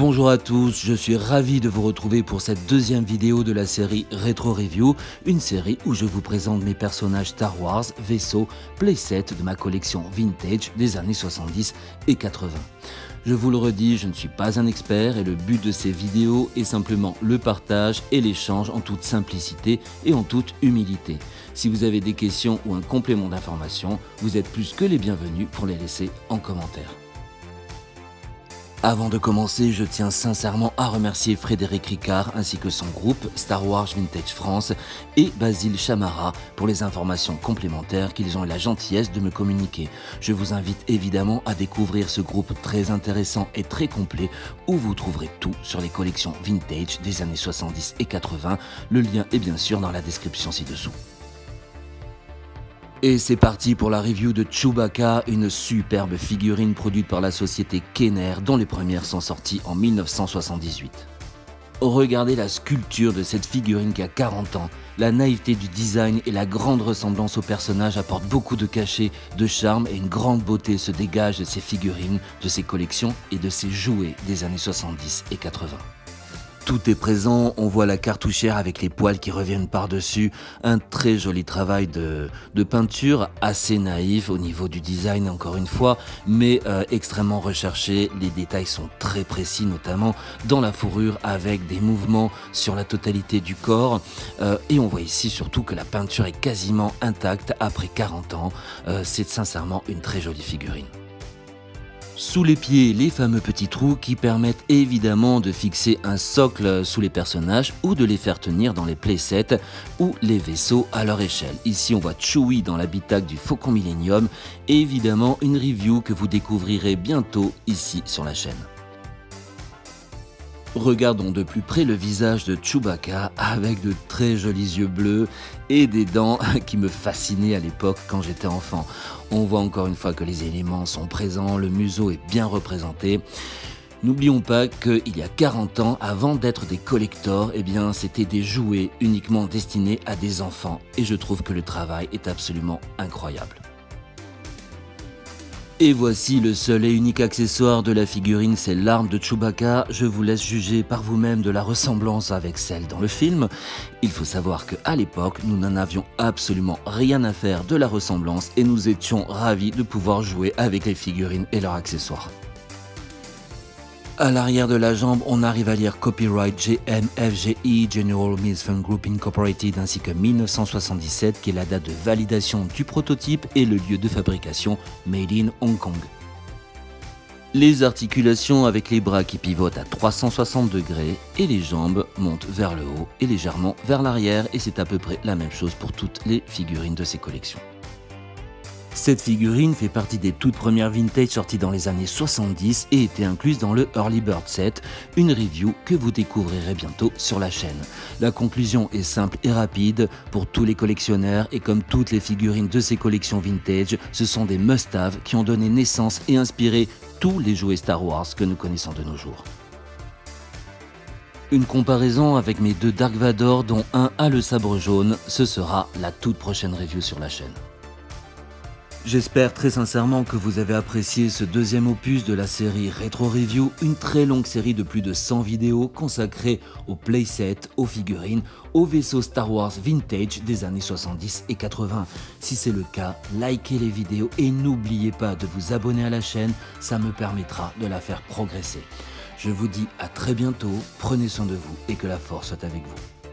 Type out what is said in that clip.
Bonjour à tous, je suis ravi de vous retrouver pour cette deuxième vidéo de la série Retro Review, une série où je vous présente mes personnages Star Wars, vaisseaux, playsets de ma collection vintage des années 70 et 80. Je vous le redis, je ne suis pas un expert et le but de ces vidéos est simplement le partage et l'échange en toute simplicité et en toute humilité. Si vous avez des questions ou un complément d'information, vous êtes plus que les bienvenus pour les laisser en commentaire. Avant de commencer, je tiens sincèrement à remercier Frédéric Ricard ainsi que son groupe Star Wars Vintage France et Basile Chamara pour les informations complémentaires qu'ils ont eu la gentillesse de me communiquer. Je vous invite évidemment à découvrir ce groupe très intéressant et très complet où vous trouverez tout sur les collections vintage des années 70 et 80. Le lien est bien sûr dans la description ci-dessous. Et c'est parti pour la review de Chewbacca, une superbe figurine produite par la société Kenner dont les premières sont sorties en 1978. Regardez la sculpture de cette figurine qui a 40 ans. La naïveté du design et la grande ressemblance au personnage apportent beaucoup de cachet, de charme et une grande beauté se dégage de ces figurines, de ces collections et de ces jouets des années 70 et 80. Tout est présent, on voit la cartouchière avec les poils qui reviennent par-dessus, un très joli travail de peinture, assez naïf au niveau du design encore une fois, mais extrêmement recherché. Les détails sont très précis, notamment dans la fourrure avec des mouvements sur la totalité du corps. Et on voit ici surtout que la peinture est quasiment intacte après 40 ans. C'est sincèrement une très jolie figurine. Sous les pieds, les fameux petits trous qui permettent évidemment de fixer un socle sous les personnages ou de les faire tenir dans les playsets ou les vaisseaux à leur échelle. Ici on voit Chewie dans l'habitacle du Faucon Millenium et évidemment une review que vous découvrirez bientôt ici sur la chaîne. Regardons de plus près le visage de Chewbacca avec de très jolis yeux bleus et des dents qui me fascinaient à l'époque quand j'étais enfant. On voit encore une fois que les éléments sont présents, le museau est bien représenté. N'oublions pas qu'il y a 40 ans, avant d'être des collectors, c'était des jouets uniquement destinés à des enfants et je trouve que le travail est absolument incroyable. Et voici le seul et unique accessoire de la figurine, c'est l'arme de Chewbacca. Je vous laisse juger par vous-même de la ressemblance avec celle dans le film. Il faut savoir qu'à l'époque, nous n'en avions absolument rien à faire de la ressemblance et nous étions ravis de pouvoir jouer avec les figurines et leurs accessoires. À l'arrière de la jambe, on arrive à lire Copyright GMFGI General Mills Group Incorporated ainsi que 1977 qui est la date de validation du prototype et le lieu de fabrication Made in Hong Kong. Les articulations avec les bras qui pivotent à 360 degrés et les jambes montent vers le haut et légèrement vers l'arrière et c'est à peu près la même chose pour toutes les figurines de ces collections. Cette figurine fait partie des toutes premières vintage sorties dans les années 70 et était incluse dans le Early Bird Set, une review que vous découvrirez bientôt sur la chaîne. La conclusion est simple et rapide pour tous les collectionneurs et comme toutes les figurines de ces collections vintage, ce sont des must-have qui ont donné naissance et inspiré tous les jouets Star Wars que nous connaissons de nos jours. Une comparaison avec mes deux Dark Vador dont un a le sabre jaune, ce sera la toute prochaine review sur la chaîne. J'espère très sincèrement que vous avez apprécié ce deuxième opus de la série Retro Review, une très longue série de plus de 100 vidéos consacrées aux playsets, aux figurines, aux vaisseaux Star Wars vintage des années 70 et 80. Si c'est le cas, likez les vidéos et n'oubliez pas de vous abonner à la chaîne, ça me permettra de la faire progresser. Je vous dis à très bientôt, prenez soin de vous et que la force soit avec vous.